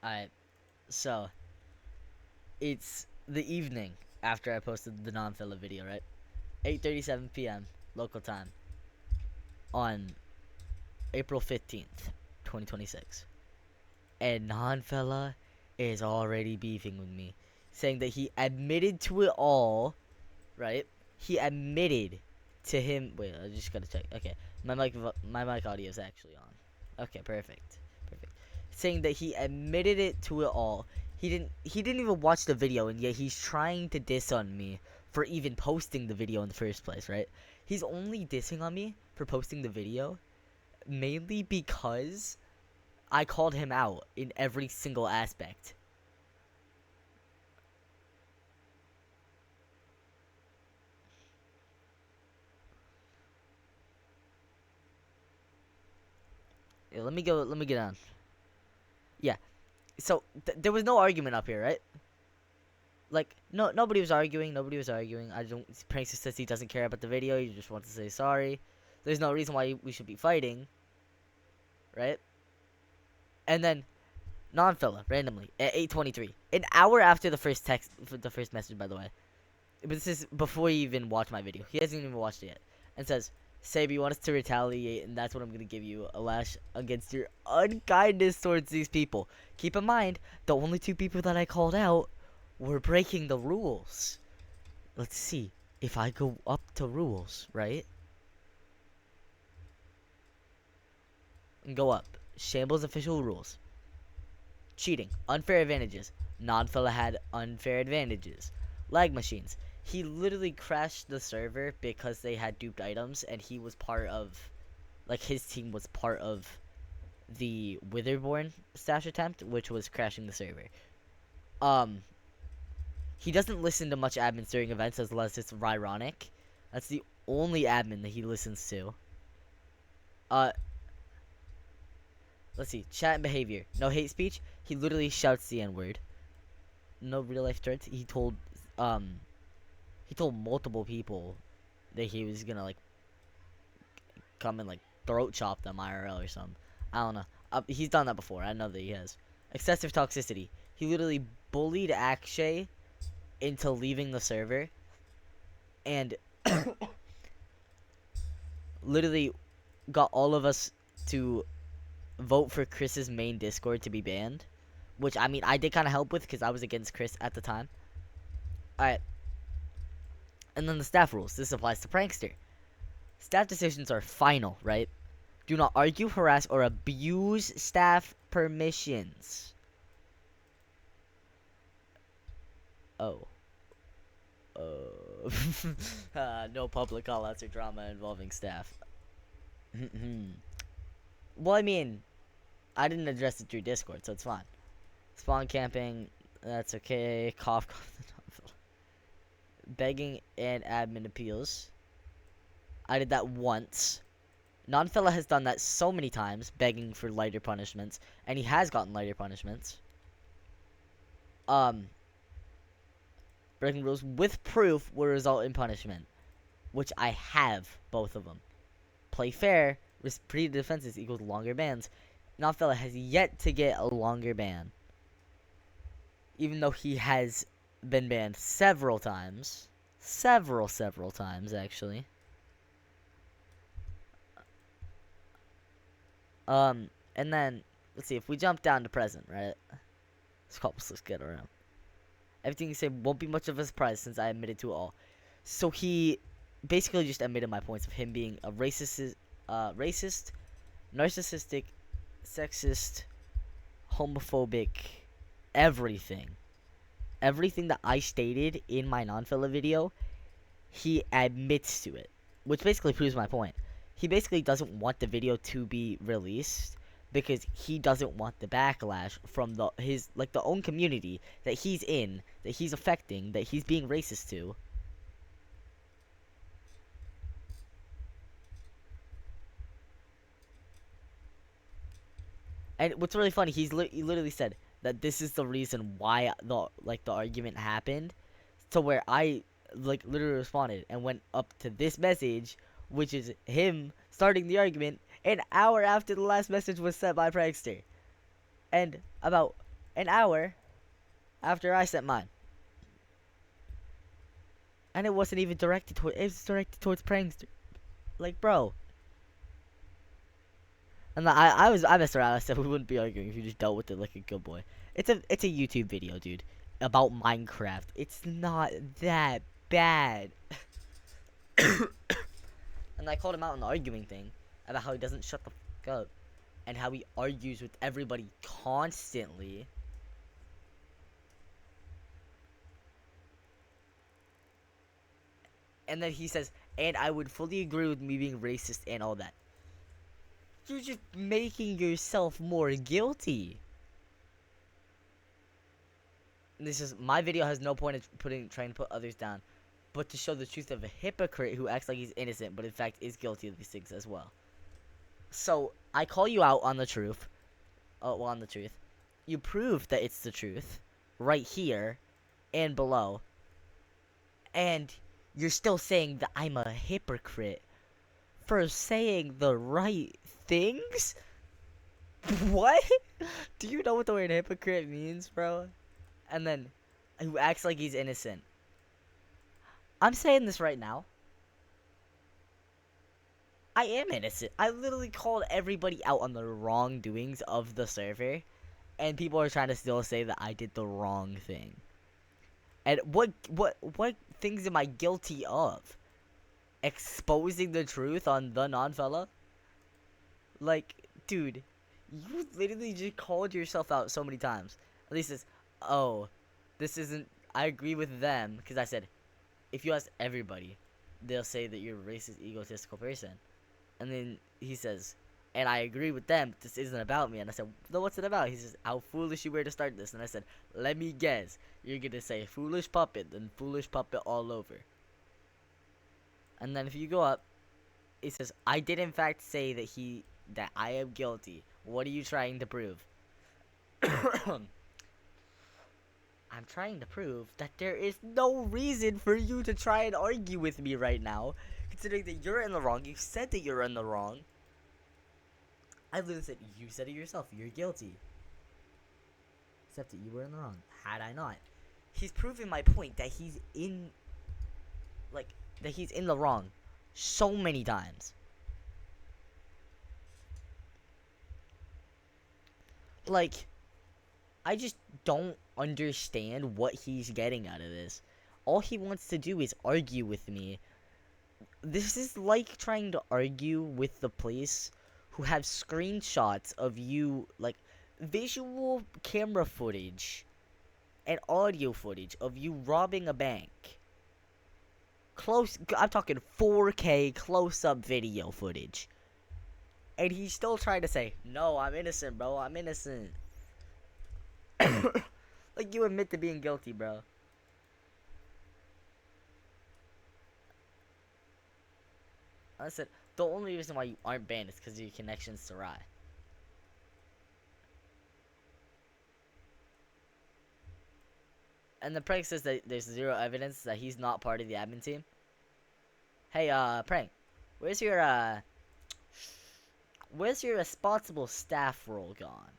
Alright, so it's the evening after I posted the NonFella video, right? 8:37 p.m. local time on April 15th, 2026. And NonFella is already beefing with me, saying that he admitted to it all, right? He admitted to him. Wait, I just gotta check. Okay, my mic audio is actually on. Okay, perfect, perfect. Saying that he admitted it to it all. He didn't even watch the video, and yet he's trying to diss on me for even posting the video in the first place, right? He's only dissing on me for posting the video mainly because I called him out in every single aspect. Yeah, let me go. Let me get on. Yeah. So there was no argument up here, right? Like nobody was arguing. Nobody was arguing. I don't. Prankster says he doesn't care about the video. He just wants to say sorry. There's no reason why we should be fighting, right? And then NonFella randomly at 8:23, an hour after the first message, by the way. But this is before he even watched my video. He hasn't even watched it yet. And says, Sabe, you want us to retaliate, and that's what I'm gonna give you, a lash against your unkindness towards these people. Keep in mind, the only two people that I called out were breaking the rules. Let's see. If I go up to rules, right? And go up. Shambles official rules. Cheating. Unfair advantages. NonFella had unfair advantages. Lag machines. He literally crashed the server because they had duped items, and he was part of, like, his team was part of the Witherborn stash attempt, which was crashing the server. He doesn't listen to much admins during events unless it's Ryronic. That's the only admin that he listens to. Let's see. Chat and behavior. No hate speech. He literally shouts the N-word. No real life threats. He told multiple people that he was gonna, like, come and, like, throat chop them IRL or something. I don't know. He's done that before. I know that he has. Excessive toxicity. He literally bullied Akshay into leaving the server, and literally got all of us to vote for Chris's main Discord to be banned, which, I mean, I did kind of help with because I was against Chris at the time. Alright. And then the staff rules. This applies to Prankster. Staff decisions are final, right? Do not argue, harass, or abuse staff permissions. Oh. No public callouts or drama involving staff. Well, I mean, I didn't address it through Discord, so it's fine. Spawn camping, that's okay. Cough. Begging and admin appeals. I did that once. NonFella has done that so many times, begging for lighter punishments, and he has gotten lighter punishments. Breaking rules with proof will result in punishment, which I have both of them. Play fair, repeated defenses equals longer bans. NonFella has yet to get a longer ban, even though he has been banned several times. Several times, actually. And then, let's see, if we jump down to present, right? Let's get around. Everything you say won't be much of a surprise since I admitted to it all. So he basically just admitted my points of him being a racist, narcissistic, sexist, homophobic, everything. Everything that I stated in my NonFella video, he admits to it, which basically proves my point. He basically doesn't want the video to be released because he doesn't want the backlash from the own community that he's in, that he's affecting, that he's being racist to. And what's really funny, he literally said that this is the reason why the argument happened, to where I literally responded and went up to this message, which is him starting the argument an hour after the last message was sent by Prankster. And about an hour after I sent mine. And it wasn't even directed toward, it was directed towards prankster. Like, bro. And I messed around. I said we wouldn't be arguing if you just dealt with it like a good boy. It's a YouTube video, dude, about Minecraft. It's not that bad. And I called him out on the arguing thing about how he doesn't shut the fuck up and how he argues with everybody constantly. And then he says, and I would fully agree with me being racist and all that. You're just making yourself more guilty. This is my video has no point in trying to put others down, but to show the truth of a hypocrite who acts like he's innocent, but in fact is guilty of these things as well. So I call you out on the truth. On the truth. You prove that it's the truth, right here, and below. And you're still saying that I'm a hypocrite for saying the right things? What? Do you know what the word hypocrite means, bro? And then, who acts like he's innocent. I'm saying this right now. I am innocent. I literally called everybody out on the wrongdoings of the server, and people are trying to still say that I did the wrong thing. And what things am I guilty of? Exposing the truth on the NonFella? Like, dude, you literally just called yourself out so many times. At least it's, oh, this isn't, I agree with them, because I said, if you ask everybody, they'll say that you're a racist, egotistical person. And then he says, and I agree with them, this isn't about me. And I said, no, what's it about? He says, how foolish you were to start this. And I said, let me guess, you're going to say foolish puppet, then foolish puppet all over. And then if you go up, it says, I did in fact say that I am guilty. What are you trying to prove? I'm trying to prove that there is no reason for you to try and argue with me right now, considering that you're in the wrong. You said that you're in the wrong. I literally said, you said it yourself, you're guilty. Except that you were in the wrong. Had I not. He's proving my point that he's in the wrong so many times. Like, I just don't understand what he's getting out of this. All he wants to do is argue with me. This is like trying to argue with the police who have screenshots of you, like, visual camera footage and audio footage of you robbing a bank. I'm talking 4K close-up video footage. And he's still trying to say, no, I'm innocent, bro, I'm innocent. Like, you admit to being guilty, bro. I said, the only reason why you aren't banned is because of your connections to Rye. And the prank says that there's zero evidence that he's not part of the admin team. Hey, prank, where's your responsible staff role gone?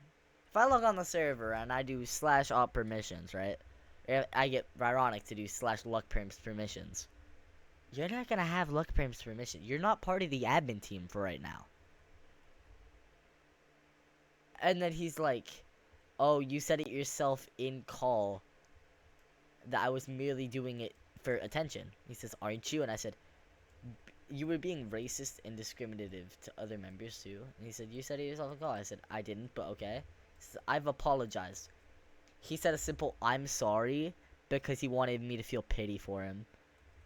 If I log on the server and I do /op permissions, right? I get Ironic to do /luckperms permissions. You're not gonna have luckperms permission. You're not part of the admin team for right now. And then he's like, oh, you said it yourself in call that I was merely doing it for attention. He says, aren't you? And I said, you were being racist and discriminative to other members too. And he said, you said it yourself in call. I said, I didn't, but okay. So I've apologized. He said a simple, I'm sorry, because he wanted me to feel pity for him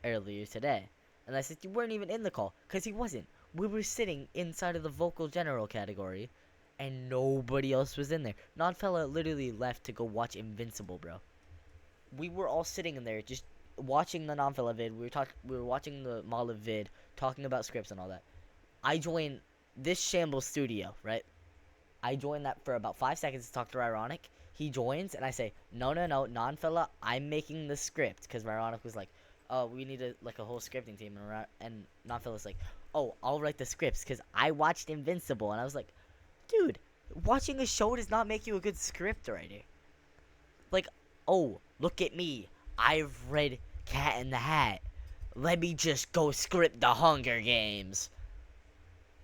earlier today. And I said, you weren't even in the call, because he wasn't. We were sitting inside of the vocal general category, and nobody else was in there. NonFella literally left to go watch Invincible, bro. We were all sitting in there just watching the NonFella vid. We were watching the Mala vid, talking about scripts and all that. I joined this shambles studio, right? I joined that for about 5 seconds to talk to Ironic. He joins, and I say, no, NonFella, I'm making the script. Because Ironic was like, oh, we need a whole scripting team. And NonFella's like, oh, I'll write the scripts because I watched Invincible. And I was like, dude, watching a show does not make you a good script writer. Like, oh, look at me. I've read Cat in the Hat. Let me just go script the Hunger Games.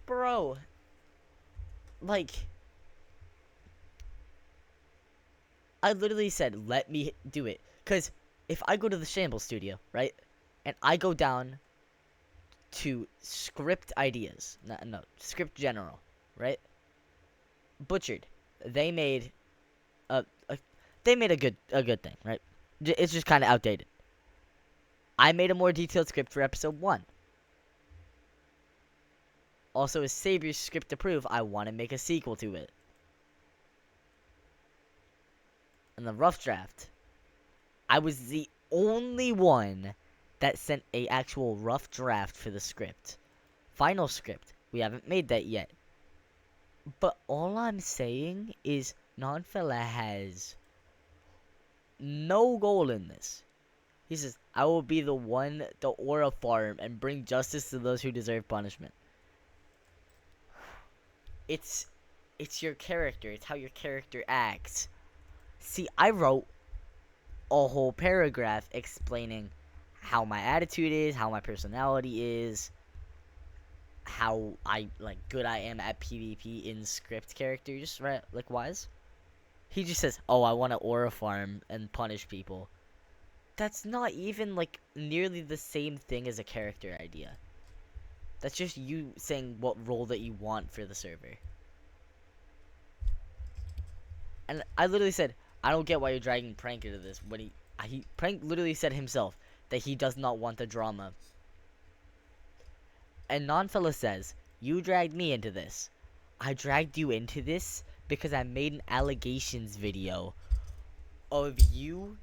Bro, like, I literally said, let me do it. Because if I go to the Shambles studio, right? And I go down to script ideas. No, script general, right? Butchered. They made a they made a good thing, right? It's just kind of outdated. I made a more detailed script for episode 1. Also, as Saber's script approved, I want to make a sequel to it. And the rough draft, I was the only one that sent a actual rough draft for the script. Final script, we haven't made that yet. But all I'm saying is NonFella has no goal in this. He says, I will be the one to aura farm and bring justice to those who deserve punishment. It's your character. It's how your character acts. See, I wrote a whole paragraph explaining how my attitude is, how my personality is, how good I am at PvP in script characters, right? Like Wise. He just says, "Oh, I want to aura farm and punish people." That's not even like nearly the same thing as a character idea. That's just you saying what role that you want for the server. And I literally said, I don't get why you're dragging Prank into this. When Prank literally said himself that he does not want the drama. And NonFella says, you dragged me into this. I dragged you into this because I made an allegations video of you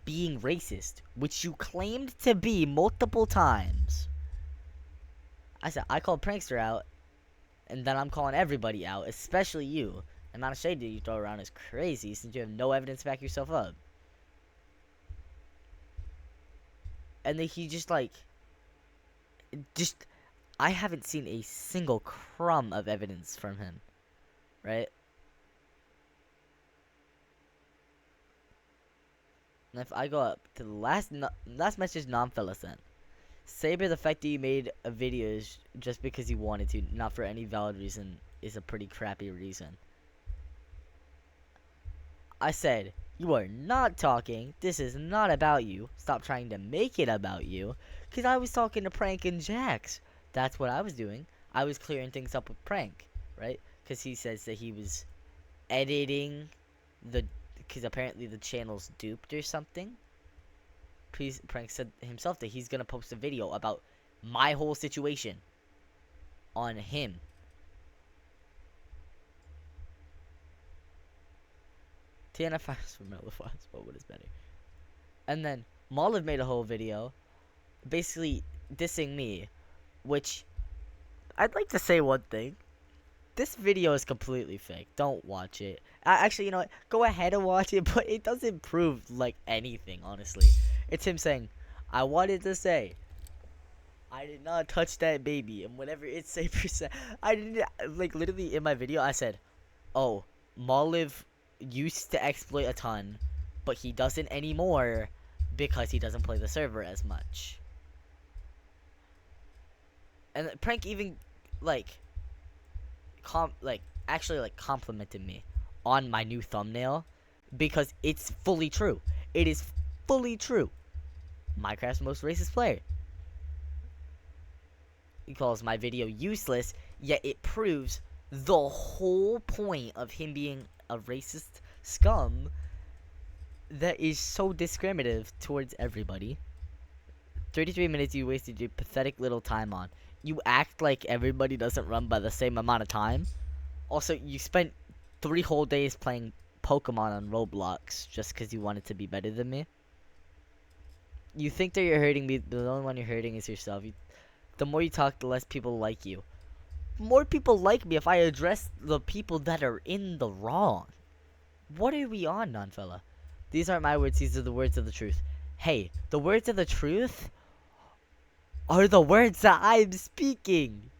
being racist, which you claimed to be multiple times. I said, I called Prankster out, and then I'm calling everybody out, especially you. The amount of shade that you throw around is crazy since you have no evidence to back yourself up. And then he just I haven't seen a single crumb of evidence from him, right? And if I go up to the last message NonFella sent, Saber, the fact that you made a video just because you wanted to, not for any valid reason, is a pretty crappy reason. I said, you are not talking. This is not about you. Stop trying to make it about you. Because I was talking to Prank and Jax. That's what I was doing. I was clearing things up with Prank, right? Because he says that he was editing because apparently the channel's duped or something. Prank said himself that he's going to post a video about my whole situation on him. TNF is for Melifons, but what is better? And then Moliv made a whole video basically dissing me, which I'd like to say one thing. This video is completely fake. Don't watch it. Actually, you know what? Go ahead and watch it, but it doesn't prove like anything, honestly. It's him saying, I wanted to say, I did not touch that baby, and whatever it say percent, I didn't, like, literally in my video, I said, oh, Moliv used to exploit a ton, but he doesn't anymore because he doesn't play the server as much. And Prank even actually complimented me on my new thumbnail because it's fully true. It is fully true. Minecraft's most racist player. He calls my video useless, yet it proves the whole point of him being a racist scum that is so discriminative towards everybody. 33 minutes you wasted your pathetic little time on. You act like everybody doesn't run by the same amount of time. Also, you spent 3 whole days playing Pokemon on Roblox just because you wanted to be better than me. You think that you're hurting me, but the only one you're hurting is yourself. The more you talk, the less people like you. More people like me if I address the people that are in the wrong. What are we on, NonFella? These aren't my words, these are the words of the truth. Hey, the words of the truth are the words that I'm speaking.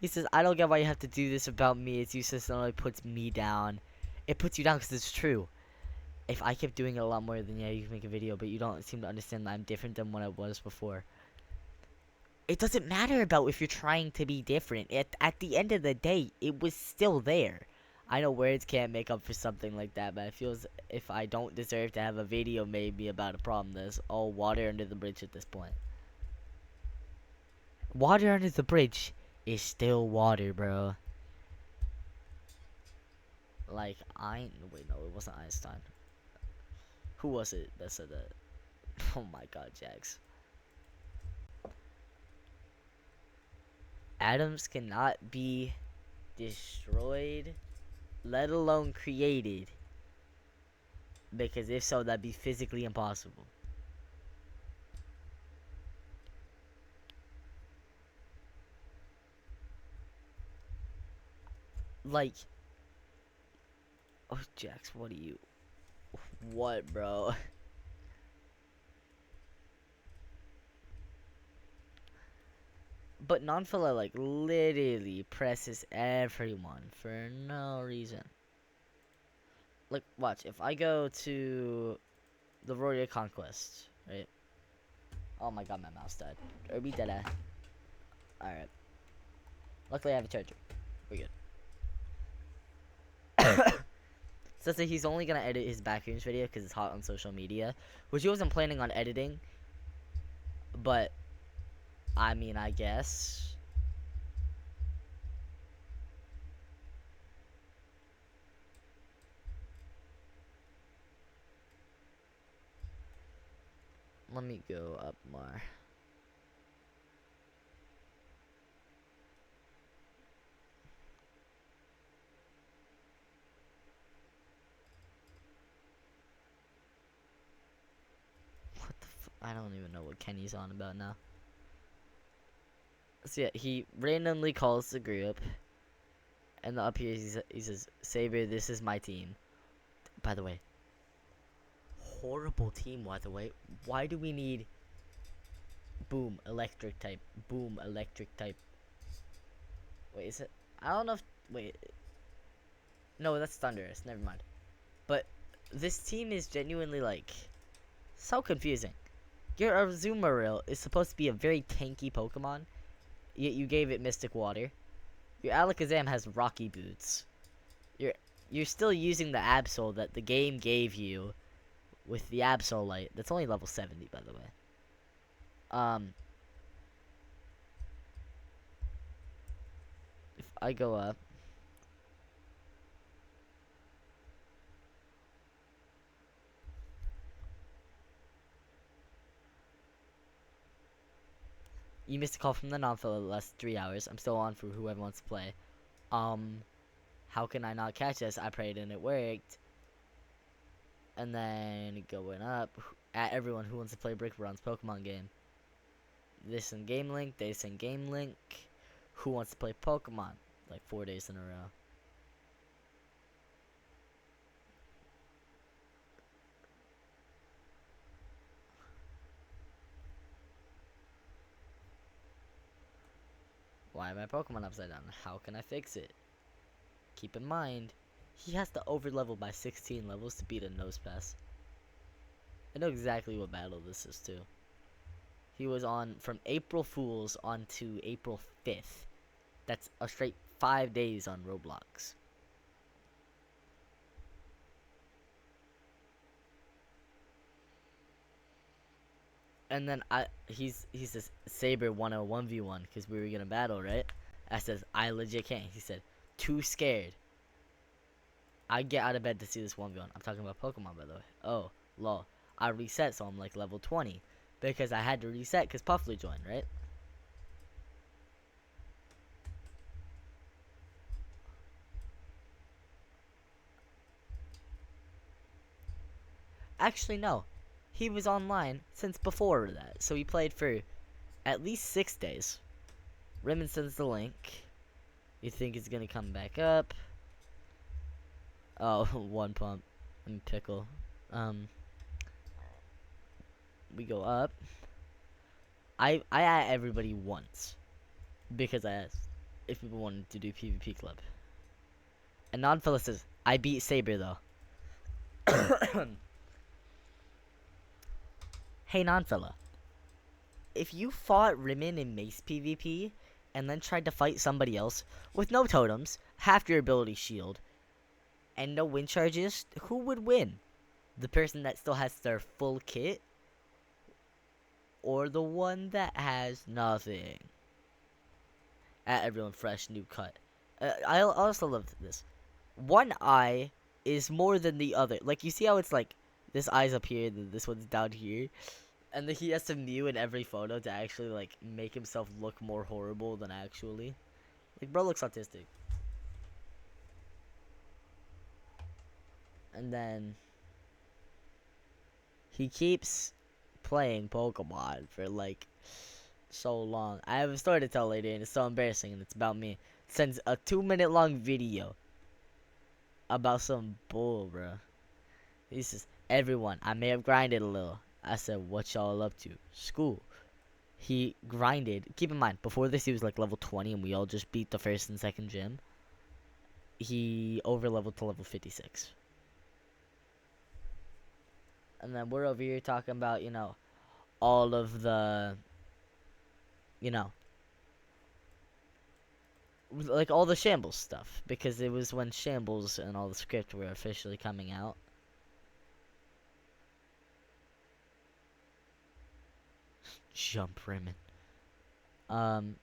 He says, I don't get why you have to do this about me. It's useless and only puts me down. it puts you down because it's true. If I kept doing it a lot more, then yeah, you can make a video, but you don't seem to understand that I'm different than what I was before. It doesn't matter about if you're trying to be different. At the end of the day, it was still there. I know words can't make up for something like that, but it feels if I don't deserve to have a video made me about a problem that's all water under the bridge at this point. Water under the bridge is still water, bro. Like, wait, no, it wasn't Einstein. Who was it that said that? Oh my god, Jax. Atoms cannot be destroyed, let alone created. Because if so, that'd be physically impossible. Like, oh, Jax, what are you? What, bro? But NonFella, like, literally presses everyone for no reason. Like, watch, if I go to the Warrior Conquest, right? Oh my god, my mouse died. Are we dead? Alright. Luckily, I have a charger. We're good. Says that he's only gonna edit his backrooms video because it's hot on social media, which he wasn't planning on editing. But, I mean, I guess. Let me go up more. What the I don't even know what Kenny's on about now. So yeah, he randomly calls the group. And up here he says, Saber, this is my team. By the way. Horrible team, by the way. Why do we need boom, electric type, boom, electric type? Wait, is it? I don't know if, wait. No, that's Thunderous, never mind. But this team is genuinely, like, so confusing. Your Azumarill is supposed to be a very tanky Pokemon, yet you gave it Mystic Water. Your Alakazam has Rocky Boots. You're still using the Absol that the game gave you with the Absolite. That's only level 70, by the way. If I go up, you missed a call from the NonFella the last 3 hours. I'm still on for whoever wants to play. How can I not catch this? I prayed and it worked. And then going up, at everyone who wants to play Brick Bronze Pokemon game. This in Game Link, this in Game Link. Who wants to play Pokemon? Like 4 days in a row. Why am I Pokemon upside down? How can I fix it? Keep in mind, he has to overlevel by 16 levels to beat a Nosepass. I know exactly what battle this is too. He was on from April Fool's on to April 5th. That's a straight 5 days on Roblox. And then he says Saber 101v1 because we were gonna battle, right? I says I legit can't. He said too scared. I get out of bed to see this 1v1. I'm talking about Pokemon, by the way. Oh, lol. I reset, so I'm like level 20 because I had to reset because Puffly joined, right? Actually, no. He was online since before that, so he played for at least 6 days. Raymond sends the link. You think it's gonna come back up? Oh, one pump. And pickle. We go up. I add everybody once because I asked if people wanted to do PvP club. And NonFella says, I beat Saber though. Hey, NonFella. If you fought Rimmon in Mace PvP and then tried to fight somebody else with no totems, half your ability shield, and no wind charges, who would win? The person that still has their full kit, or the one that has nothing? At everyone fresh, new cut. I also love this. One eye is more than the other. Like, you see how it's like, this eye's up here, and this one's down here? And then he has to mew in every photo to actually, like, make himself look more horrible than actually. Like, bro looks autistic. And then he keeps playing Pokemon for, like, so long. I have a story to tell later, and it's so embarrassing, and it's about me. Sends a 2-minute long video about some bull, bro. He says, everyone, I may have grinded a little. I said, what y'all up to? School. He grinded. Keep in mind, before this, he was like level 20, and we all just beat the first and second gym. He over leveled to level 56. And then we're over here talking about, you know, all of the, you know, like all the Shambles stuff. Because it was when Shambles and all the script were officially coming out. Jump Rimmon. And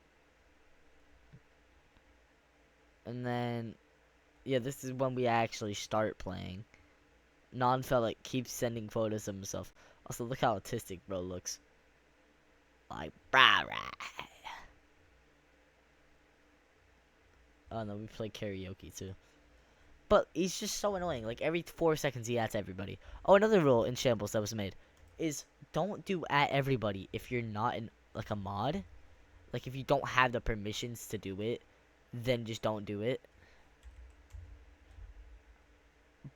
then, yeah, this is when we actually start playing. NonFella keeps sending photos of himself. Also, look how autistic bro looks. Like, brah, rah. Oh no, we play karaoke too. But he's just so annoying. Like, every 4 seconds he adds everybody. Oh, another rule in Shambles that was made is don't do at everybody if you're not in, like, a mod. Like, if you don't have the permissions to do it, then just don't do it.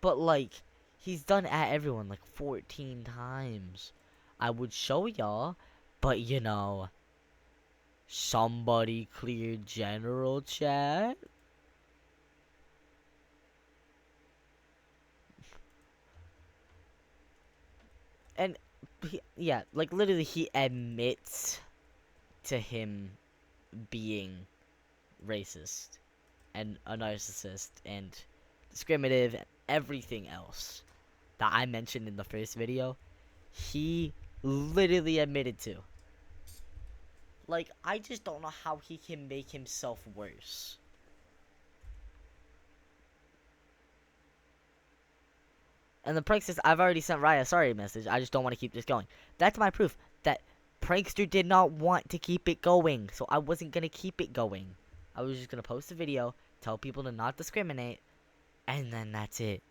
But, like, he's done at everyone, like, 14 times. I would show y'all, but, you know, somebody clear general chat? And, yeah, like, literally, he admits to him being racist and a narcissist and discriminative and everything else that I mentioned in the first video. He literally admitted to. Like, I just don't know how he can make himself worse. And the prank says, I've already sent Raya a sorry message. I just don't want to keep this going. That's my proof that Prankster did not want to keep it going. So I wasn't going to keep it going. I was just going to post a video, tell people to not discriminate, and then that's it.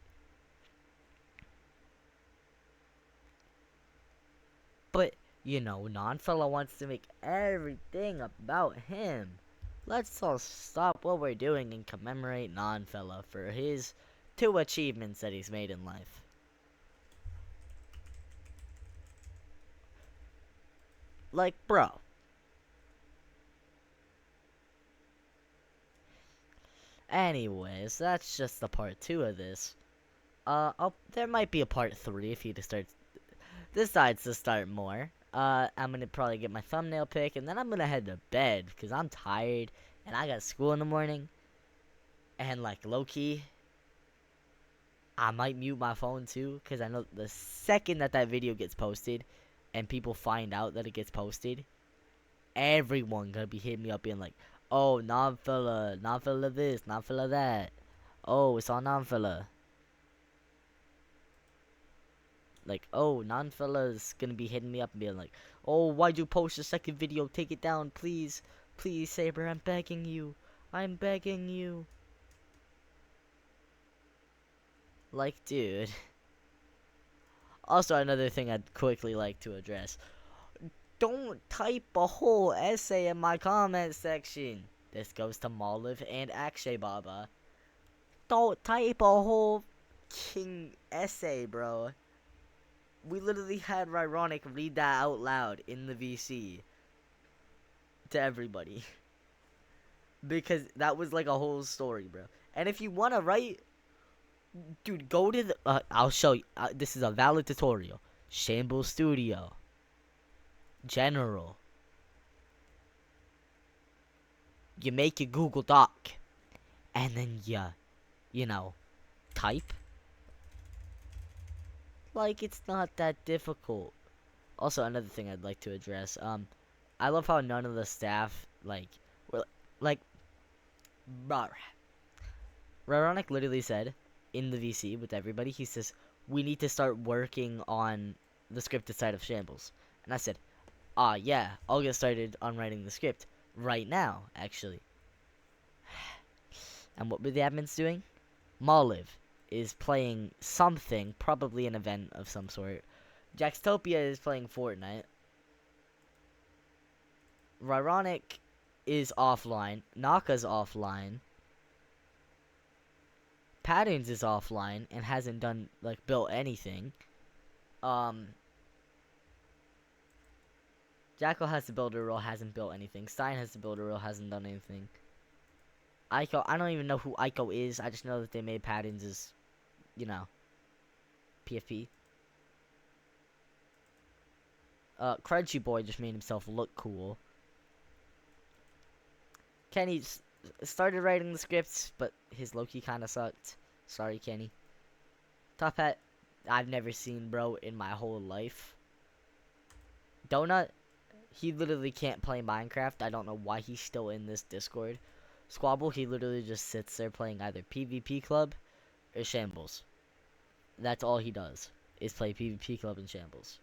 But, you know, NonFella wants to make everything about him. Let's all stop what we're doing and commemorate NonFella for his 2 achievements that he's made in life. Like, bro. Anyways, that's just the part 2 of this. There might be a part 3 if he decides to start more. I'm gonna probably get my thumbnail pick, and then I'm gonna head to bed, because I'm tired, and I got school in the morning. And, like, low-key, I might mute my phone, too, because I know the second that video gets posted, and people find out that it gets posted, everyone gonna be hitting me up being like, oh, NonFella this, NonFella that. Oh, it's on NonFella. Like, oh, NonFella's gonna be hitting me up and being like, oh, why'd you post a second video? Take it down, please. Please, Saber, I'm begging you. I'm begging you. Like, dude. Also, another thing I'd quickly like to address. Don't type a whole essay in my comment section. This goes to Molive and Akshay Baba. Don't type a whole king essay, bro. We literally had Ryronic read that out loud in the VC to everybody. Because that was like a whole story, bro. And if you want to write Dude, go to the. I'll show you. This is a valid tutorial. Shambles Studio. General. You make your Google Doc, and then you know, type. Like, it's not that difficult. Also, another thing I'd like to address. I love how none of the staff were like. Raronic literally said in the VC with everybody, he says, we need to start working on the scripted side of Shambles. And I said, yeah, I'll get started on writing the script right now, actually. And what were the admins doing? Moliv is playing something, probably an event of some sort. Jaxtopia is playing Fortnite. Raronic is offline. Naka's offline. Patterns is offline and hasn't done built anything. Jackal has the builder role, hasn't built anything. Stein has the builder role, hasn't done anything. Aiko, I don't even know who Aiko is. I just know that they made Patterns as, PFP. Crunchy Boy just made himself look cool. Kenny started writing the scripts, but his Loki kind of sucked. Sorry, Kenny. Top Hat, I've never seen, bro, in my whole life. Donut, he literally can't play Minecraft. I don't know why he's still in this Discord. Squabble, he literally just sits there playing either PvP Club or Shambles. That's all he does, is play PvP Club and Shambles.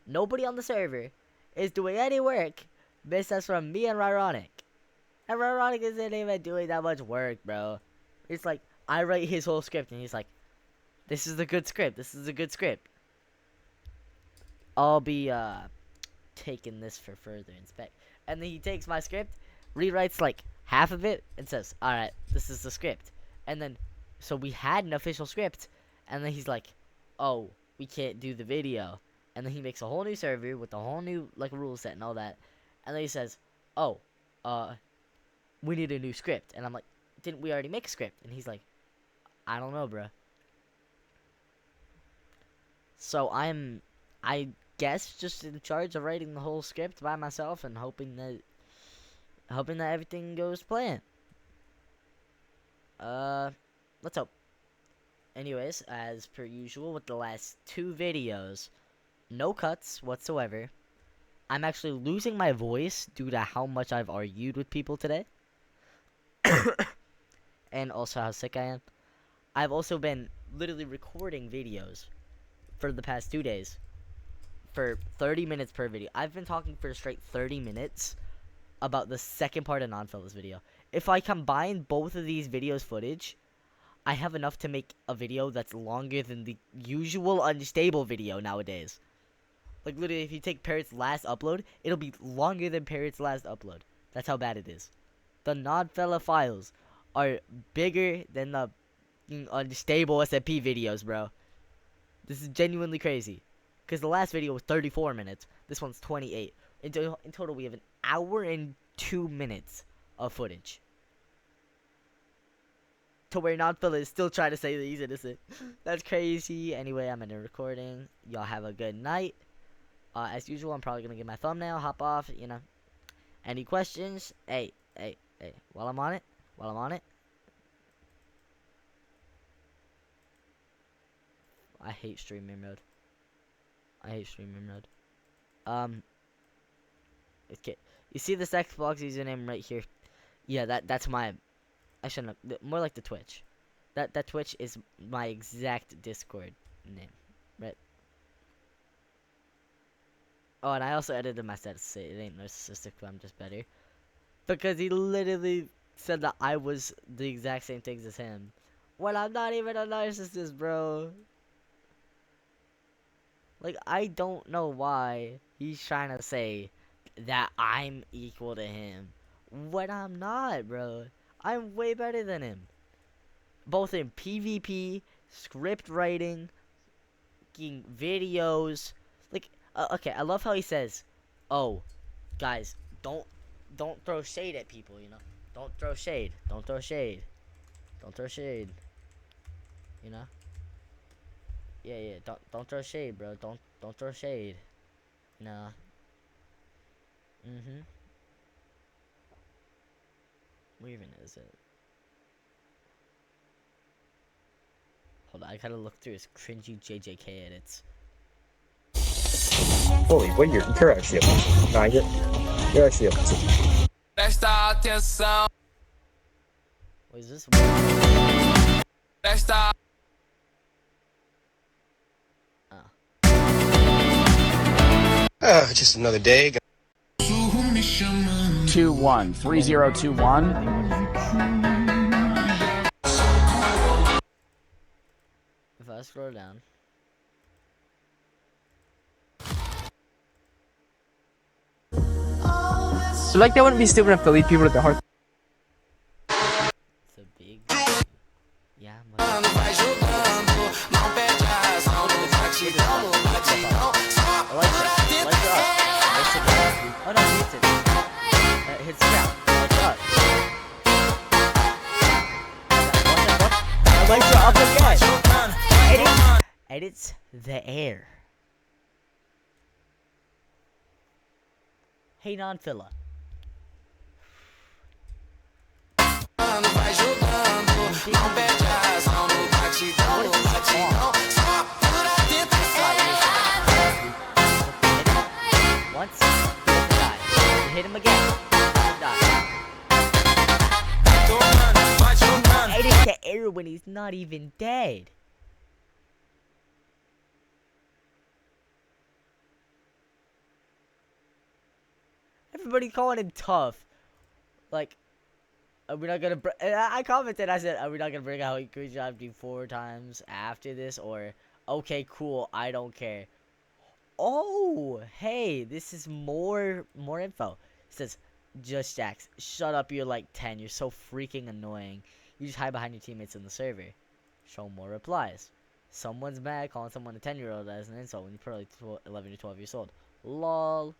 Nobody on the server is doing any work besides from me and Ryronic. And Ryronic isn't even doing that much work, bro. It's like, I write his whole script and he's like, this is a good script, this is a good script. I'll be, taking this for further inspect. And then he takes my script, rewrites like half of it, and says, alright, this is the script. And then, so we had an official script, and then he's like, oh, we can't do the video. And then he makes a whole new server with a whole new rule set and all that. And then he says, oh, we need a new script. And I'm like, didn't we already make a script? And he's like, I don't know, bruh. So I guess just in charge of writing the whole script by myself and hoping that everything goes to plan. Let's hope. Anyways, as per usual with the last 2 videos, no cuts whatsoever. I'm actually losing my voice due to how much I've argued with people today. And also how sick I am. I've also been literally recording videos for the past 2 days for 30 minutes per video. I've been talking for a straight 30 minutes about the second part of NonFella's video. If I combine both of these videos footage, I have enough to make a video that's longer than the usual unstable video nowadays. Like, literally, if you take Parrot's last upload, it'll be longer than Parrot's last upload. That's how bad it is. The NonFella files are bigger than the unstable SMP videos, bro. This is genuinely crazy. Because the last video was 34 minutes. This one's 28. In total, we have an hour and 2 minutes of footage. To where NonFella is still trying to say that he's innocent. That's crazy. Anyway, I'm in a recording. Y'all have a good night. As usual, I'm probably going to get my thumbnail, hop off, Any questions? Hey. While I'm on it. I hate streamer mode. Okay. You see this Xbox username right here? Yeah, that's my... I shouldn't have... More like the Twitch. That Twitch is my exact Discord name. Right? Oh, and I also edited my stats to say it ain't narcissistic, but I'm just better. Because he literally said that I was the exact same things as him. Well, I'm not even a narcissist, bro. Like, I don't know why he's trying to say that I'm equal to him. When I'm not, bro. I'm way better than him. Both in PvP, script writing, videos. Like, okay, I love how he says, oh, guys, don't throw shade at people, Don't throw shade. You know? Yeah, yeah. Don't throw shade, bro. Don't throw shade. No. Mhm. Where even is it? Hold on, I gotta look through his cringy JJK edits. Holy, what you're actually up to? Nah, you're actually up to. Presta atenção. What is this? Presta. Just another day. 213021. If I scroll down. So like they wouldn't be stupid enough to lead people to their heart. It's a big. Yeah, I like that. Oh no, he hits it. Hits the ground. Lights up. I like you up again. Edits the air. Hey, NonFella. Once, he doesn't die. You hit him again, he doesn't die. Edit the air when he's not even dead. Everybody calling him tough. Like, are we not gonna? I commented. I said, "Are we not gonna bring out good job do 4 times after this?" Or, "Okay, cool. I don't care." Oh, hey, this is more info. It says, "Just Jax, shut up. You're like 10. You're so freaking annoying. You just hide behind your teammates in the server." Show more replies. Someone's mad calling someone a 10-year-old as an insult when you're probably 11 or 12 years old. Lol.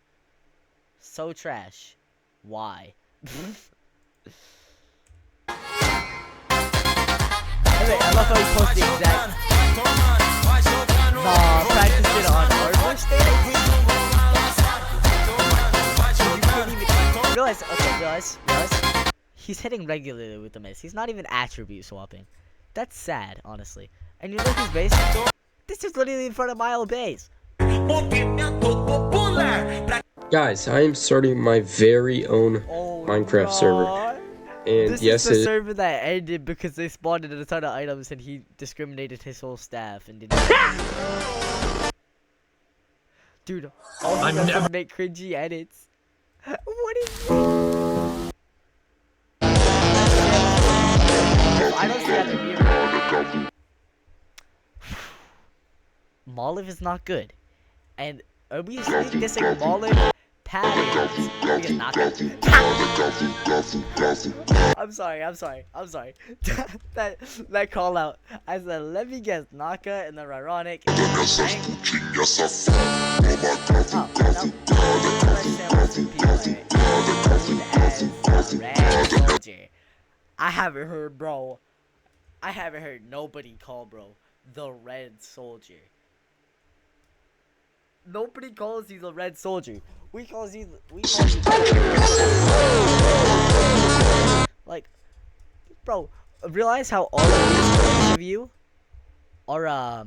So trash. Why? I love how he posted the exact. Nah, practice it on armor stage. You can't even realize. He's hitting regularly with the miss. He's not even attribute swapping. That's sad, honestly. And you look his base. This is literally in front of my old base. Guys, I am starting my very own Minecraft server. And This yes, is the server that ended because they spawned in a ton of items and he discriminated his whole staff and didn't. Dude, all he does is make cringy edits. What is this? I don't see that in here. Molive is not good. And are we dissing Molive? Patterns. We get knocked out. I'm sorry. that call out. I said, let me guess, Naka and the ironic. I haven't heard, bro. I haven't heard nobody call, bro, the Red Soldier. Nobody calls you the Red Soldier. We call you. Like, bro, realize how all of you are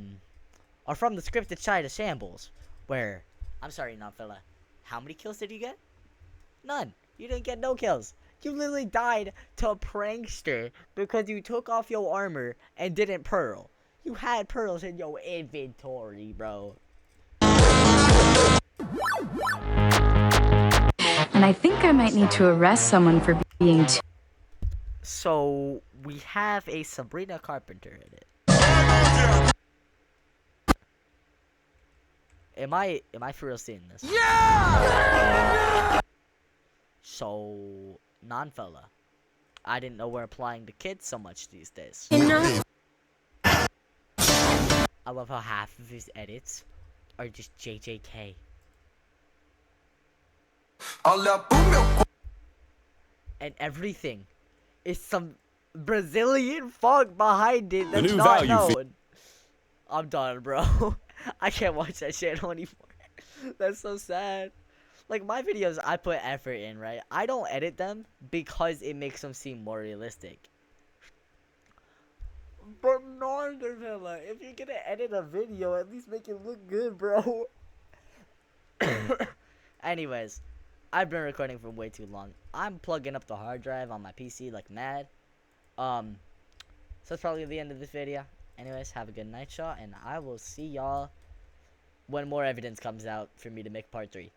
from the scripted side of Shambles, where, I'm sorry, NonFella, how many kills did you get? None. You didn't get no kills. You literally died to a prankster because you took off your armor and didn't pearl. You had pearls in your inventory, bro. And I think I might need to arrest someone for being too. So we have a Sabrina Carpenter in it. Am I for real seeing this? Yeah! So, NonFella, I didn't know we're applying to kids so much these days. I love how half of his edits are just JJK. And everything is some Brazilian funk behind it. That's new not value known. I'm done, bro. I can't watch that channel anymore. That's so sad. Like, my videos, I put effort in, right? I don't edit them because it makes them seem more realistic. But NonFella, if you're gonna edit a video, at least make it look good, bro. Anyways, I've been recording for way too long. I'm plugging up the hard drive on my PC like mad. So that's probably the end of this video. Anyways, have a good night, y'all, and I will see y'all when more evidence comes out for me to make part 3.